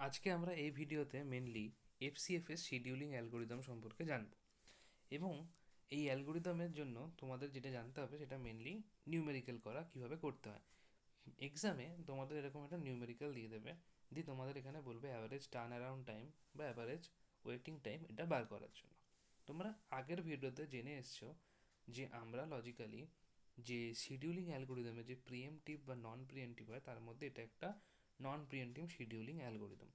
আজকে আমরা এই ভিডিওতে মেনলি এফসিএফএস শিডিউলিং অ্যালগোরিদম সম্পর্কে জানব এবং এই অ্যালগোরিদমের জন্য তোমাদের যেটা জানতে হবে সেটা মেনলি নিউমেরিক্যাল করা কিভাবে করতে হয়। এক্সামে তোমাদের এরকম একটা নিউমেরিক্যাল দিয়ে দেবে, দিয়ে তোমাদের এখানে বলবে অ্যাভারেজ টার্ন অ্যারাউন্ড টাইম বা অ্যাভারেজ ওয়েটিং টাইম এটা বার করার জন্য। তোমরা আগের ভিডিওতে জেনে এসছো যে আমরা লজিক্যালি যে শিডিউলিং অ্যালগোরিদমে যে প্রিএমটিভ বা নন প্রিএমটিভ হয় তার মধ্যে এটা একটা নন প্রিএমটিভ শিডিউলিং অ্যালগোরিদম।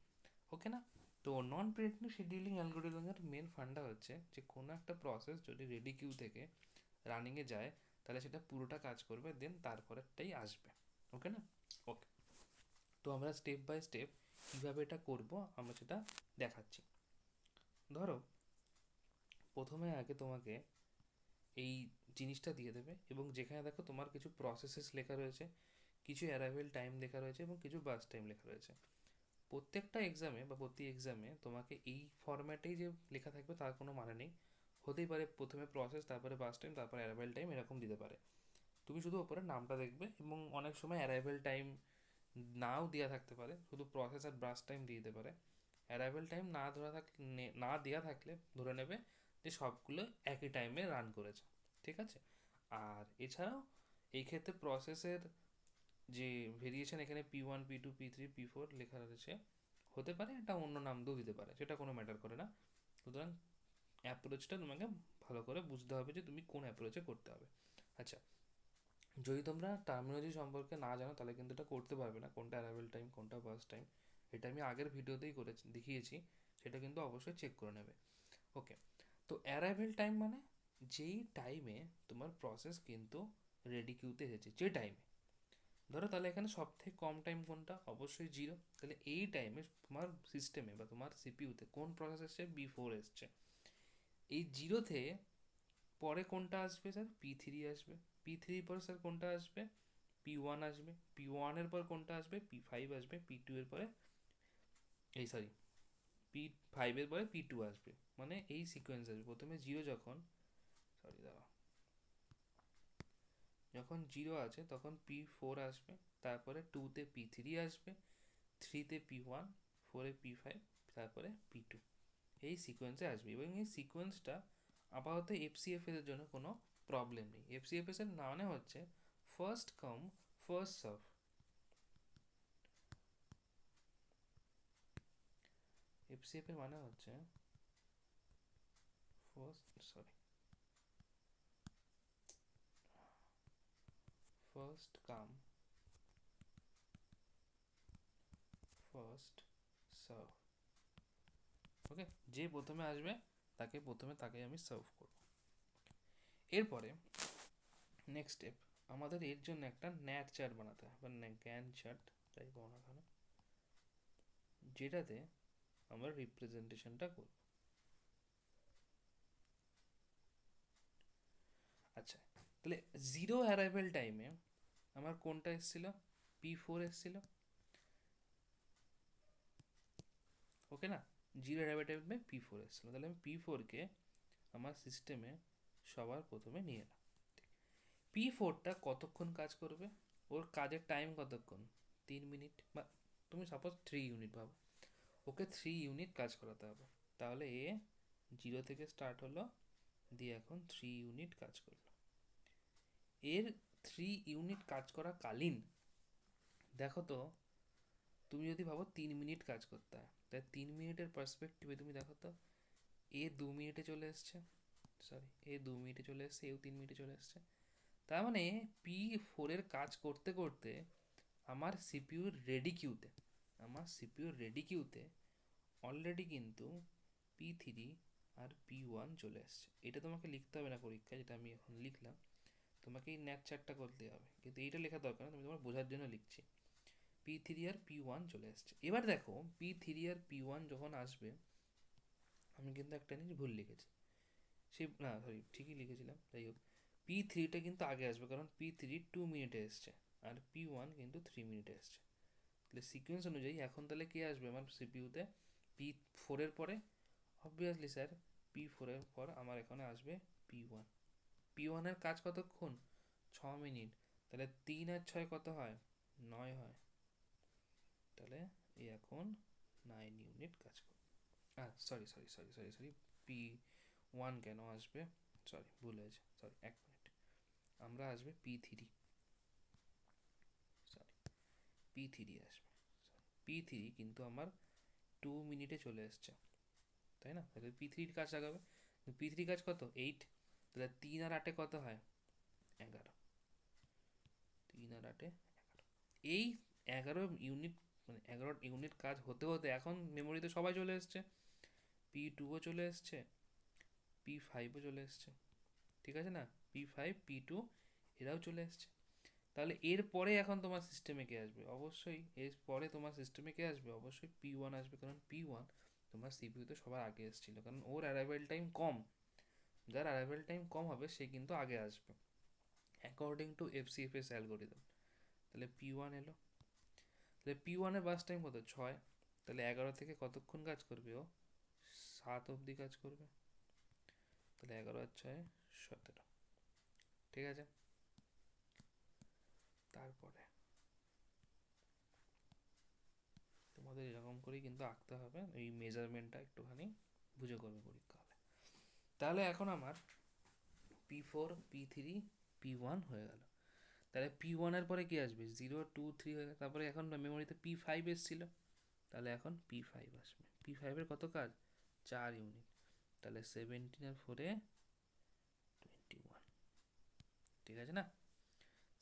ওকে না? তো নন প্রিএমটিভ শিডিউলিং অ্যালগোরিদমের মেন ফান্ডা হচ্ছে যে কোনো একটা প্রসেস যদি রেডি কিউ থেকে রানিংয়ে যায় তাহলে সেটা পুরোটা কাজ করবে, দেন তারপরেরটাই আসবে। ওকে না? ওকে, তো আমরা স্টেপ বাই স্টেপ কীভাবে এটা করব আমরা সেটা দেখাচ্ছি। ধরো প্রথমে আগে তোমাকে এই জিনিসটা দিয়ে দেবে এবং যেখানে দেখো তোমার কিছু প্রসেসেস লেখা রয়েছে, কিছু অ্যারাইভেল টাইম লেখা রয়েছে এবং কিছু বাস টাইম লেখা রয়েছে। প্রত্যেকটা এক্সামে বা প্রতি এক্সামে তোমাকে এই ফরম্যাটেই যে লেখা থাকবে তার কোনো মানে নেই। হতেই পারে প্রথমে প্রসেস, তারপরে বাস টাইম, তারপরে অ্যারাইভেল টাইম, এরকম দিতে পারে। তুমি শুধু ওপরে নামটা দেখবে এবং অনেক সময় অ্যারাইভেল টাইম নাও দেওয়া থাকতে পারে, শুধু প্রসেস আর বাস টাইম দিয়ে দিতে পারে। অ্যারাইভেল টাইম না দেওয়া থাকলে ধরে নেবে যে সবগুলো একই টাইমে রান করেছে। ঠিক আছে? আর এছাড়াও এই ক্ষেত্রে প্রসেসের যে ভেরিয়েশন এখানে P1 P2 P3 P4 লেখা রয়েছে, হতে পারে এটা অন্য নাম দিয়েও দিতে পারে, সেটা কোনো ম্যাটার করে না। সুতরাং অ্যাপ্রোচটা তোমাকে ভালো করে বুঝতে হবে যে তুমি কোন অ্যাপ্রোচে করতে হবে। আচ্ছা, যদি তোমরা টার্মিনোলজি সম্পর্কে না জানো তাহলে কিন্তু এটা করতে পারবে না, কোনটা অ্যারাইভেল টাইম কোনটা বাস টাইম। এটা আমি আগের ভিডিওতেই দেখিয়েছি, সেটা কিন্তু অবশ্যই চেক করে নেবে। ওকে, তো অ্যারাইভেল টাইম মানে যেই টাইমে তোমার প্রসেস কিন্তু রেডি কিউতে এসেছে, যে টাইমে। ধরো তাহলে এখানে সব থেকে কম টাইম কোনটা? অবশ্যই জিরো। তাহলে এই টাইমে তোমার সিস্টেমে বা তোমার সিপিইউতে কোন প্রসেস এসছে? B4 এসছে। এই জিরোতে পরে কোনটা আসবে স্যার? P3 আসবে। P3 পরে স্যার কোনটা আসবে? P1 আসবে। P1 এর পর কোনটা আসবে? P5 আসবে। P2 এর পরে P5 এর পরে P2 আসবে। মানে এই সিকোয়েন্স আসবে। প্রথমে জিরো যখন জিরো আছে তখন P4 আসবে, তারপরে 2তে P3 আসবে, 3তে P1, 4এ P5, তারপরে P2। এই সিকোয়েন্সে আসবে এবং এই সিকোয়েন্সটা আপাতত এফসিএফএস এর জন্য কোনো প্রবলেম নেই। এফসিএফএস এর মানে হচ্ছে first come first serve. FCF এর মানে হচ্ছে first come first serve. Okay, যে প্রথমে আসবে তাকে আমি সার্ভ করব। এরপরে নেক্সট স্টেপ, আমাদের এর জন্য একটা ন্যাট চার্ট বানাতে হবে বা গ্যান চার্ট যাই বলো না কেন, যেটাতে আমরা রিপ্রেজেন্টেশনটা করব। আচ্ছা, তাহলে জিরো অ্যারাইভেল টাইমে আমার কোনটা এসেছিল? P4 এসেছিল। ওকে না? জিরো অ্যারাইভেল টাইমে P4 এসেছিল, তাহলে আমি P4কে আমার সিস্টেমে সবার প্রথমে নিয়ে এলাম। P4টা কতক্ষণ কাজ করবে? ওর কাজের টাইম কতক্ষণ? 3 মিনিট, বা তুমি সাপোজ 3 ইউনিট ভাবো, ওকে 3 ইউনিট কাজ করাতে হবে। তাহলে জিরো থেকে স্টার্ট হলো, দিয়ে এখন 3 ইউনিট কাজ করলো। এর 3 ইউনিট কাজ করা কালীন দেখো তো, তুমি যদি ভাবো 3 মিনিট কাজ করতে হয়, তাই 3 মিনিটের পার্সপেক্টিভে তুমি দেখো তো, 2 মিনিটে চলে এসছে, এ 2 মিনিটে চলে এসছে, এও 3 মিনিটে চলে এসছে। তার মানে P4 এর কাজ করতে করতে আমার সিপিইউর রেডি কিউতে অলরেডি কিন্তু P3 আর P1 চলে আসছে। এটা তোমাকে লিখতে হবে না পরীক্ষায়, যেটা আমি এখন লিখলাম। তোমাকে এই ন্যাট চার্টটা করতে হবে, কিন্তু এইটা লেখা দরকার না, তুমি তোমার বোঝার জন্য লিখছি। P3 আর P1 চলে আসছে। এবার দেখো P3 আর P1 যখন আসবে, আমি কিন্তু একটা জিনিস ভুল লিখেছি। ঠিকই লিখেছিলাম, যাই হোক। P3টা কিন্তু আগে আসবে, কারণ P3 2 মিনিটে এসছে আর P1 কিন্তু 3 মিনিটে এসছে। তাহলে সিকোয়েন্স অনুযায়ী এখন তাহলে কে আসবে আমার সিপিইউতে? P4 এর পরে? অবভিয়াসলি স্যার, P4 এর পর আমার এখানে আসবে P1। P1 এর কাজ কতক্ষণ? 6 মিনিট। তাহলে 3 আর 6 কত হয়? 9 হয়। তাহলে এই এখন 9 ইউনিট কাজ করবে। সরি, P1 কেন আসবে, সরি ভুল হয়েছে, সরি 1 মিনিট, আমরা আসবে P3, সরি P3 আসবে, P3 কিন্তু আমার 2 মিনিটে চলে এসছে, তাই না? তাহলে P3 কাজ লাগাবে, P3 কাজ কত 8, তাহলে 3 আর 8 কত হয় 11, 3 আর 8 এই 11 ইউনিট, মানে 11 ইউনিট কাজ হতে হতে এখন মেমোরিতে সবাই চলে এসছে, P2ও চলে এসছে, P5ও চলে এসছে, ঠিক আছে না? P5 P2 এরাও চলে এসছে। তাহলে এরপরে এখন তোমার সিস্টেমে কে আসবে? অবশ্যই এর পরে তোমার সিস্টেমে কে আসবে? অবশ্যই P1 আসবে, কারণ P1 তোমার সিপিইউতে সবার আগে এসেছিলো, কারণ ওর অ্যারাইভেল টাইম কম, যার অ্যারাইভেল টাইম কম হবে সে কিন্তু আগে আসবে অ্যাকর্ডিং টু এফসিএফএস অ্যালগোরিদম। তাহলে P1 এলো, তাহলে P1 এর বাস টাইম কত 6, তাহলে 11 থেকে কতক্ষণ কাজ করবে ও? 7 অবধি কাজ করবে, তাহলে 11 আর 6 17, ঠিক আছে? তারপরে তোমাদের এরকম করেই কিন্তু আঁকতে হবে, এই মেজারমেন্টটা একটুখানি বুঝে করবে পরীক্ষা হলে। তাহলে এখন আমার P4 P3 P1 হয়ে গেল, তাহলে P1 এর পরে কি আসবে? 0 2 3 হয়ে গেল, তারপরে এখন মেমোরিতে P5 এসেছিল, তাহলে এখন P5 আসবে। P5 এর কত কাজ? 4 ইউনিট, তাহলে 17 আর 4 21, ঠিক আছে না?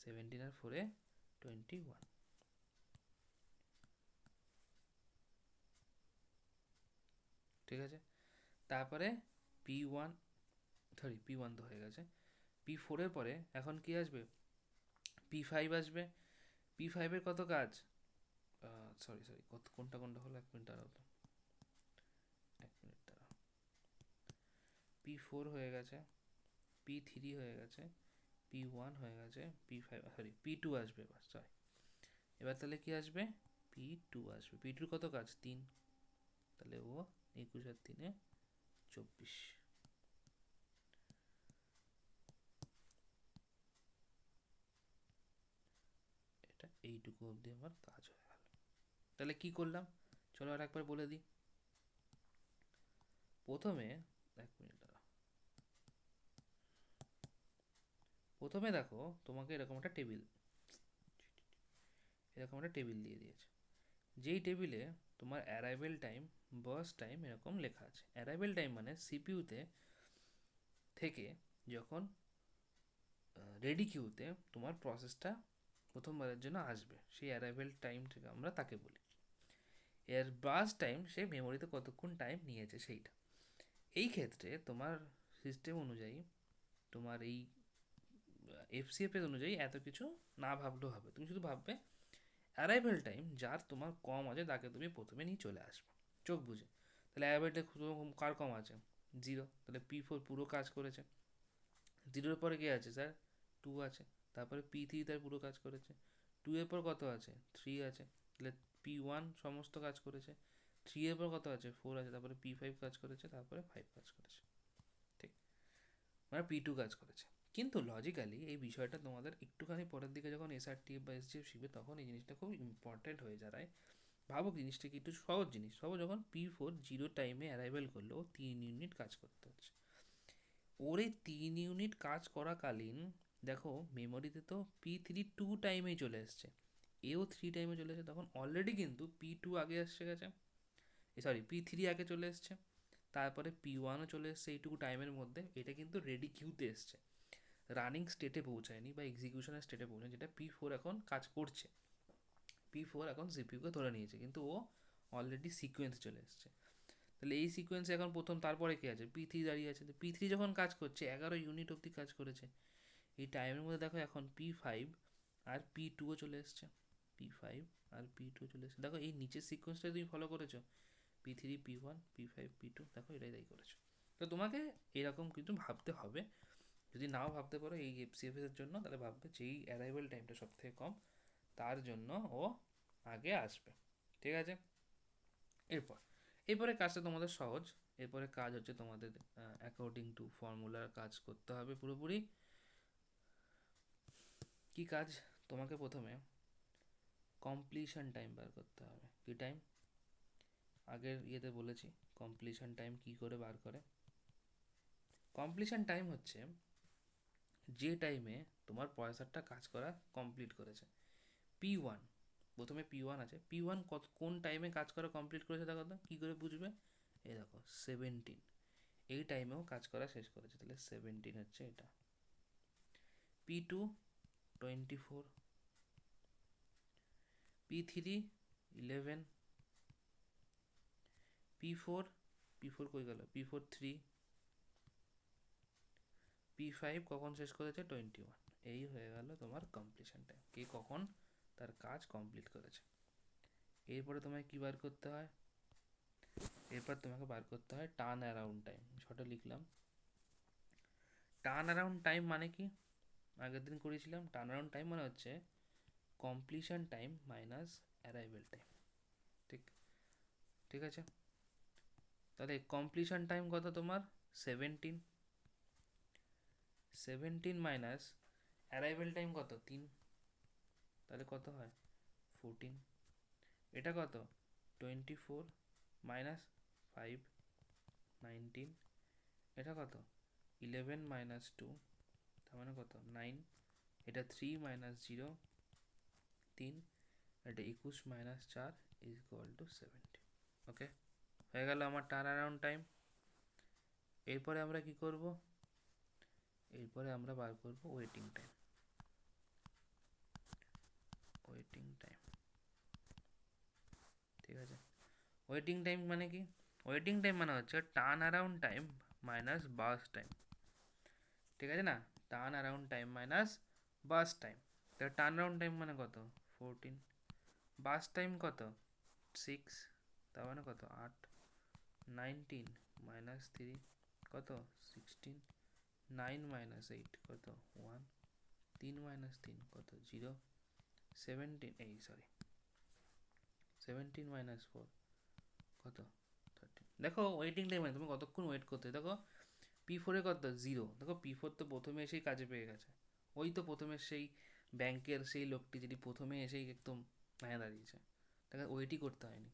17 আর 4 21, ঠিক আছে? তারপরে P1, সরি P1 তো হয়ে গেছে, P4 এর পরে এখন কি আসবে? P5 আসবে। P5 এর কত কাজ? সরি কত, কোনটা কোনটা হলো, 1 মিনিট দাঁড়াও তো, 1 মিনিট দাঁড়াও। P4 হয়ে গেছে, P3 হয়ে গেছে, P1 হয়ে গেছে, P5 সরি P2 আসবে এবার, সরি এবার তাহলে কি আসবে? P2 আসবে। P2 কত কাজ? 3, তাহলে ও 21 আর 3 24, এটা এইটুকু অবধি আমার কাজ হয়ে গেল। তাহলে কি করলাম চলো আর একবার বলে দিই। প্রথমে 1 মিনিট দাঁড়াও, প্রথমে দেখো তোমাকে এরকম একটা টেবিল, এরকম একটা টেবিল দিয়ে দিয়েছে, যেই টেবিলে তোমার অ্যারাইভেল টাইম, বার্স্ট টাইম এরকম লেখা আছে। অ্যারাইভেল টাইম মানে সিপিইউতে থেকে যখন রেডি কিউতে তোমার প্রসেসটা প্রথমবারের জন্য আসবে, সেই অ্যারাইভেল টাইমটাকে আমরা তাকে বলি। এর বার্স্ট টাইম সে মেমোরিতে কতক্ষণ টাইম নিয়েছে সেইটা। এই ক্ষেত্রে তোমার সিস্টেম অনুযায়ী, তোমার এই এফসিএফ এর অনুযায়ী এত কিছু না ভাবলেও হবে, তুমি শুধু ভাববে অ্যারাইভেল টাইম যার তোমার কম আছে তাকে তুমি প্রথমে নিয়ে চলে আসবে চোখ বুঝে। তাহলে অ্যারাইভেল টাইম কার কম আছে? 0, তাহলে P4 পুরো কাজ করেছে। 0-এর পরে কে আছে স্যার? 2 আছে, তারপরে P3 তার পুরো কাজ করেছে, 2 এর পর কত আছে? 3 আছে, তাহলে P1 সমস্ত কাজ করেছে, 3 এর পর কত আছে? 4 আছে, তারপরে P5 কাজ করেছে, তারপরে 5 কাজ করেছে, ঠিক, মানে P2 কাজ করেছে। কিন্তু লজিক্যালি এই বিষয়টা তোমাদের একটুখানি পরের দিকে যখন এসআরটিএফ বা এসজিএফ শিখবে তখন এই জিনিসটা খুব ইম্পর্টেন্ট হয়ে দাঁড়ায়। ভাবো জিনিসটা কি একটু সহজ জিনিস, ভাবো যখন P4 জিরো টাইমে অ্যারাইভেল করলো, 3 ইউনিট কাজ করতে হচ্ছে, ওর এই 3 ইউনিট কাজ করাকালীন দেখো মেমোরিতে তো P3 2 টাইমেই চলে এসছে, এও 3 টাইমে চলে এসেছে, তখন অলরেডি কিন্তু P2 আগে এসে গেছে, সরি P3 আগে চলে এসছে, তারপরে P1ও চলে এসছে এইটুকু টাইমের মধ্যে। এটা কিন্তু রেডি কিউতে এসছে, রানিং স্টেটে পৌঁছায়নি বা এক্সিকিউশনের স্টেটে পৌঁছায়, যেটা P4 এখন কাজ করছে। P4 এখন সিপিইউকে ধরে নিয়েছে, কিন্তু ও অলরেডি সিকোয়েন্স চলে এসছে। তাহলে এই সিকোয়েন্সে এখন প্রথম, তারপরে কে আছে? P3 দাঁড়িয়ে আছে। P3 যখন কাজ করছে 11 ইউনিট অবধি কাজ করেছে, এই টাইমের মধ্যে দেখো এখন P5 আর P2ও চলে এসছে, P5 আর P2 চলে এসছে। দেখো এই নিচের সিকোয়েন্সটা তুমি ফলো করেছো, P3 P1 P5 P2, দেখো এটাই তাই করেছো। তো তোমাকে এরকম কিন্তু ভাবতে হবে। যদি নাও ভাবতে পারো এই এফসিএফএস এর জন্য, তাহলে ভাববে যেই অ্যারাইভেল টাইমটা সব থেকে কম তার জন্য ও আগে আসবে, ঠিক আছে? এরপর এরপরে কাজটা তোমাদের সহজ। এরপরে কাজ হচ্ছে তোমাদের অ্যাকর্ডিং টু ফর্মুলার কাজ করতে হবে পুরোপুরি। কি কাজ? তোমাকে প্রথমে কমপ্লিশন টাইম বার করতে হবে। কি টাইম? আগের ইয়েতে বলেছি কমপ্লিশন টাইম কী করে বার করে। কমপ্লিশন টাইম হচ্ছে যে টাইমে তোমার প্রসেসরটা কাজ করা কমপ্লিট করেছে। P1, প্রথমে P1 আছে, P1 কোন টাইমে কাজ করা কমপ্লিট করেছে দেখো তো, কী করে বুঝবে? এই দেখো 17, এই টাইমেও কাজ করা শেষ করেছে, তাহলে 17 হচ্ছে এটা। P2 24, P3 11, P4 P4 কই গেল, P4 3, P5 কখন শেষ করেছে 21। এই হয়ে গেল তোমার কমপ্লিশন টাইম, কে কখন তার কাজ কমপ্লিট করেছে। এরপরে তোমায় কী বার করতে হয়? এরপর তোমাকে বার করতে হয় টার্ন অ্যারাউন্ড টাইম। ছটা লিখলাম। টার্ন অ্যারাউন্ড টাইম মানে কি? আগের দিন করেছিলাম। টার্ন অ্যারাউন্ড টাইম মানে হচ্ছে completion time minus arrival time. ঠিক ঠিক আছে, তাহলে কমপ্লিশন টাইম কত তোমার? 17, 17 মাইনাস অ্যারাইভেল টাইম কত? 3, তাহলে কত হয়? 14। এটা কত? 24 মাইনাস 5, 19। এটা কত? 11 মাইনাস 2, তার মানে কত? 9। এটা 3 মাইনাস 0, 3। এটা 21 মাইনাস 4 ইজ ইকুয়াল টু 70। ওকে, হয়ে গেল আমার টার্ন অ্যারাউন্ড টাইম। এরপরে আমরা কি করব? এরপরে আমরা বার করব ওয়েটিং টাইম। ওয়েটিং টাইম, ঠিক আছে। ওয়েটিং টাইম মানে কি? ওয়েটিং টাইম মানে হচ্ছে turn around time minus burst time. ঠিক আছে না? Turn around time minus burst time. তাহলে টার্ন অ্যারাউন্ড টাইম মানে কত? 14। বার্স্ট টাইম কত? 6, তার মানে কত? 8। 19 মাইনাস 3 কত? 16। 9 মাইনাস 8 কত? 1। 3 মাইনাস 3 কত? 0। 17 মাইনাস 4 কত? 13। দেখো ওয়েটিং টাইম মানে তুমি কতক্ষণ ওয়েট করতে, দেখো P4 কত? 0। দেখো P4 তো প্রথমে এসেই কাজে পেয়ে গেছে। ওই তো প্রথমে সেই ব্যাংকের সেই লোকটি যেটি প্রথমে এসেই একদম হ্যাঁ দাঁড়িয়েছে, তাকে ওয়েটই করতে হয়নি।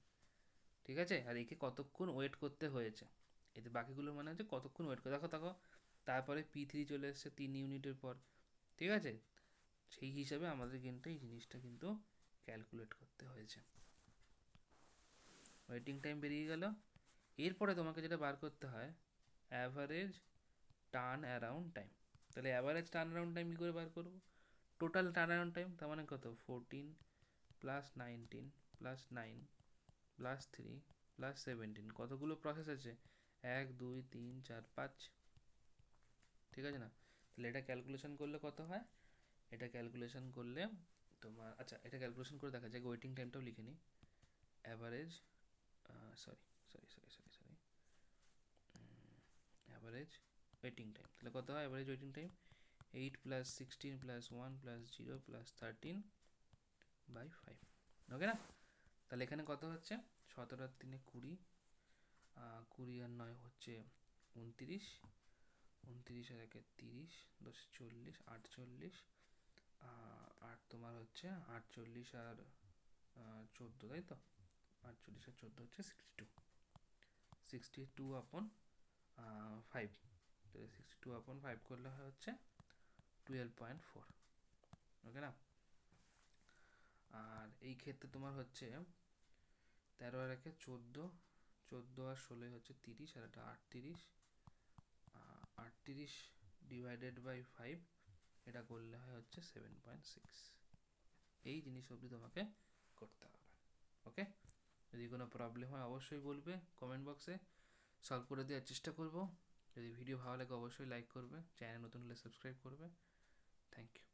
ঠিক আছে, আর একে কতক্ষণ ওয়েট করতে হয়েছে, এতে বাকিগুলো মানে হচ্ছে কতক্ষণ ওয়েট করে। দেখো দেখো তারপরে P3 চলে এসছে 3 ইউনিটের পর। ঠিক আছে, সেই হিসাবে আমাদের কিন্তু এই জিনিসটা কিন্তু ক্যালকুলেট করতে হয়েছে। ওয়েটিং টাইম বেরিয়ে গেল। এরপরে তোমাকে যেটা বার করতে হয় অ্যাভারেজ টার্ন অ্যারাউন্ড টাইম। তাহলে অ্যাভারেজ টার্ন অ্যারাউন্ড টাইম কী করে বার করবো? টোটাল টার্ন অ্যারাউন্ড টাইম, তার মানে কত? 14 প্লাস 19 প্লাস 9 প্লাস 3 প্লাস 17। কতগুলো প্রসেস আছে? 1 2 3 4 5। ঠিক আছে না? তাহলে এটা ক্যালকুলেশন করলে কত হয়? এটা ক্যালকুলেশন করলে তোমার, আচ্ছা এটা ক্যালকুলেশন করে দেখা যায়, ওয়েটিং টাইমটাও লিখে নিই। Average sorry sorry sorry sorry sorry average waiting time, তাহলে কত হয় average waiting time? 8 plus 16 plus 1 plus 0 plus 13/5। ওকে না? তাহলে এখানে কত হচ্ছে? 17 আর 3 20, 20 আর 9 হচ্ছে 29, 29 আর 1 30, 10 40, 48, আর তোমার হচ্ছে 48 আর 14, তাই তো? 48 আর 14 হচ্ছে 62, 62/5। তো 62/5 করলে হয় হচ্ছে 12.4। ওকে না? আর এই ক্ষেত্রে তোমার হচ্ছে 13 আর 1 14, 14 আর 16 হচ্ছে 30, আর এটা 38, 38 ডিভাইডেড বাই 5, এটা করলে হয় হচ্ছে 7.6। এই জিনিস অবধি তোমাকে করতে হবে। ওকে, যদি কোনো প্রবলেম হয় অবশ্যই বলবে কমেন্ট বক্সে, সলভ করে দেওয়ার চেষ্টা করব। যদি ভিডিও ভালো লাগে অবশ্যই লাইক করবে, চ্যানেল নতুন হলে সাবস্ক্রাইব করবে। Thank you.